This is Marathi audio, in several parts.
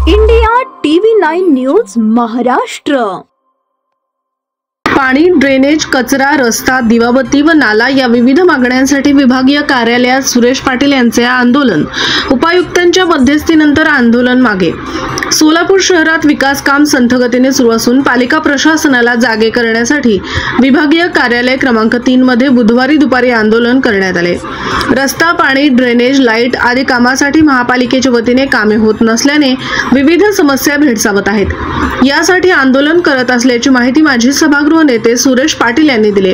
India TV 9 news Maharashtra. पाणी, ड्रेनेज, कचरा, रस्ता, दिवाबत्ती व नाला या विविध मागण्यांसाठी विभागीय कार्यालयात सुरेश पाटील यांचे आंदोलन। उपायुक्तांच्या मध्यस्थीनंतर आंदोलन मागे। सोलापूर शहरात विकास काम संथ गतीने सुरू असून पालिका प्रशासनाला जागे करण्यासाठी विभागीय कार्यालय क्रमांक 3 मध्ये बुधवारी दुपारी आंदोलन करण्यात आले। रस्ता, पाणी, ड्रेनेज, लाईट आदी कामासाठी महापालिकेच्या वतीने कामे होत नसल्याने विविध समस्या भेडसावत आहेत। यासाठी आंदोलन करत असल्याची माहिती माजी सभागृह नेते सुरेश पाटील यांनी दिले।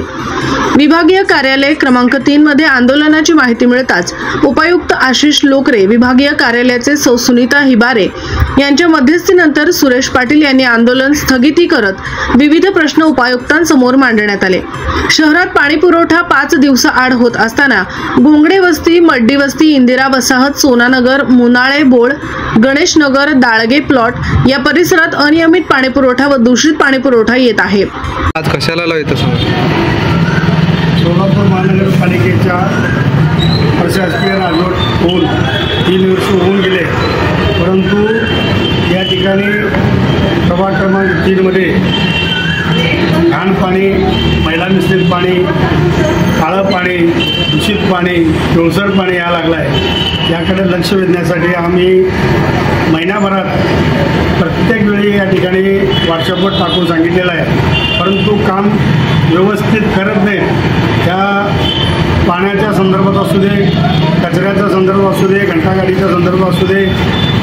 विभागीय कार्यालय क्रमांक 3 मध्ये आंदोलनाची माहिती मिळताच उपायुक्त आशिष लोकरे, विभागीय कार्यालयाचे सौ सुनीता हिबारे यांच्या मध्यस्थीनंतर सुरेश पाटील यांनी आंदोलन स्थगिती करत विविध प्रश्न उपायुक्तांसमोर मांडण्यात आले। शहरात पाणी पुरवठा 5 दिवसाआड होत असताना घोंगडे वस्ती, मड्डी वस्ती, इंदिरा वसाहत, सोनानगर, मुनाळे बोळ, गणेश नगर, दाळगे प्लॉट या परिसरात अनियमित पाणी पुरवठा व दूषित पाणी पुरवठा येत आहे। आज कशाला लावतो सोलापूर महानगरपालिकेच्या प्रशासकीय राजवट होऊन 3 वर्ष होऊन गेले, परंतु या ठिकाणी प्रभाग क्रमांक 3 मध्ये घाण पाणी, मैला मिश्रित पाणी, काळं पाणी, दूषित पाणी, पिवळसर पाणी यायला लागलं आहे। याकडे लक्ष वेधण्यासाठी आम्ही महिनाभरात प्रत्येक वेळी या ठिकाणी व्हॉट्सअपवर टाकून सांगितलेलं आहे, परंतु काम व्यवस्थित करत नाही। त्या पाण्याच्या संदर्भात असू दे, कचऱ्याच्या संदर्भात असू दे, घंटागाडीच्या संदर्भात असू दे,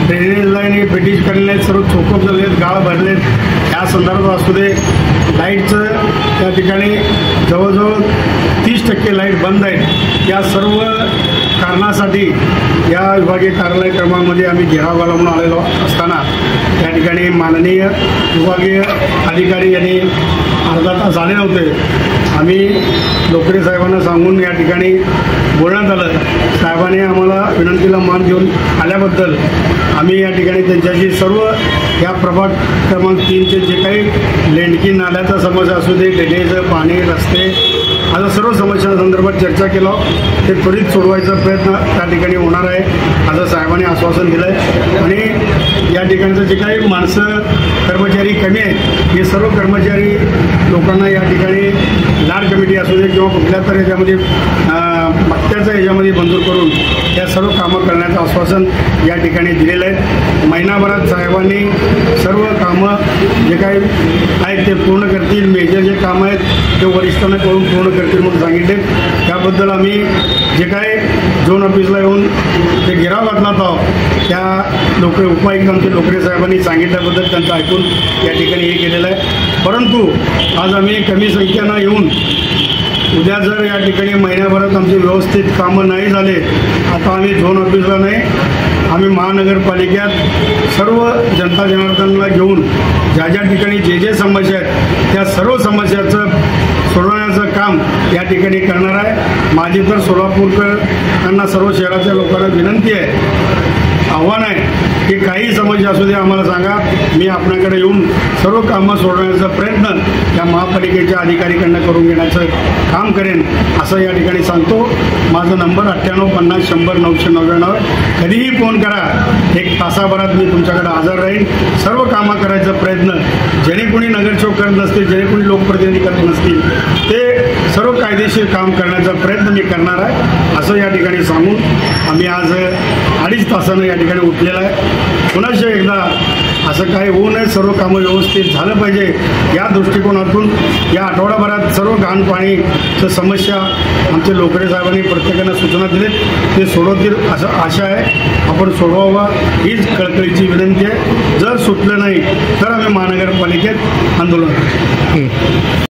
ड्रेनेज लाईन ब्रिटिश करले, सर्व चोकप झालेत, गाळ भरलेत या संदर्भात असू दे, लाईटचं त्या ठिकाणी जवळजवळ 30% लाईट बंद आहे। या सर्व कारणासाठी या विभागीय कार्यालय क्रमांकामध्ये आम्ही घेराव घाला म्हणून आलेलो असताना त्या ठिकाणी माननीय विभागीय अधिकारी यांनी अर्धा तास आले नव्हते। आम्ही लोकरे साहेबांना सांगून या ठिकाणी बोलण्यात आलं। साहेबांनी आम्हाला विनंतीला मान देऊन आल्याबद्दल आम्ही या ठिकाणी त्यांच्याशी सर्व या प्रभाग क्रमांक 3चे जे काही लेंडकी नाल्याचा समस्या असू दे, ड्रेनेज, पाणी, रस्ते अशा सर्व समस्यांसंदर्भात चर्चा केला। ते त्वरित सोडवायचा प्रयत्न त्या ठिकाणी होणार आहे असं साहेबांनी आश्वासन दिलं आहे। आणि या ठिकाणचं जे काही माणसं कर्मचारी कमी आहेत हे सर्व कर्मचारी लोकांना या ठिकाणी लाड कमिटी असू दे किंवा कुठल्या तर याच्यामध्ये भत्त्याचं याच्यामध्ये मंजूर करून या सर्व कामं करण्याचं आश्वासन या ठिकाणी दिलेलं आहे। महिनाभरात साहेबांनी सर्व कामं जे काही आहेत ते पूर्ण करतील। मेजर जे कामं आहेत ते वरिष्ठांना करून पूर्ण करतील म्हणून सांगितले। त्याबद्दल आम्ही जे काय झोन ऑफिसला येऊन ते घेराव घातला आहोत त्या उपायुक्त आमचे लोकरे साहेबांनी सांगितल्याबद्दल त्यांचं ऐकून या ठिकाणी हे केलेलं आहे। परंतु आज आम्ही कमी संख्येनं येऊन उद्या जर या ठिकाणी महिन्याभरात आमचे व्यवस्थित कामं नाही झाले, आता आम्ही झोन ऑफिसला नाही, आम्ही महानगरपालिकेत सर्व जनता जनार्दनाला घेऊन ज्या ज्या ठिकाणी जे जे समस्या आहेत त्या सर्व समस्याचं सोडवण्याचं काम या ठिकाणी करणार आहे। माझी तर सोलापूरकरांना, सर्व शहराच्या लोकांना विनंती आहे, आव्हान आहे की काही समस्या असू दे आम्हाला सांगा, मी आपल्याकडे येऊन सर्व कामं सोडवण्याचा प्रयत्न या महापालिकेच्या अधिकाऱ्यांकडून करून घेण्याचं काम करेन असं या ठिकाणी सांगतो। माझा नंबर 9850 100 999 कधीही फोन करा, 1 तासाभरात मी तुमच्याकडे हजर राहीन। सर्व कामं करायचा प्रयत्न जेणे कोणी नगरसेवक करत नसतील, जेणे कोणी लोकप्रतिनिधी करत नसतील ते सर्व कायदेशीर काम करण्याचा प्रयत्न मी करणार आहे असं या ठिकाणी सांगून आम्ही आज 2.5 तासानं या ठिकाणी उठलेला आहे। पुन्हा एकदा असं काही होऊ नये, सर्व कामं व्यवस्थित झालं पाहिजे या दृष्टिकोनातून या आठवडाभरात सर्व घाण पाणीचं समस्या आमचे लोकरे साहेबांनी प्रत्येकानं सूचना दिलीत, ते सोडवतील असं आशा आहे। आपण सोडवावं हीच कळकळीची विनंती आहे। जर सुटलं नाही तर आम्ही महानगरपालिकेत आंदोलन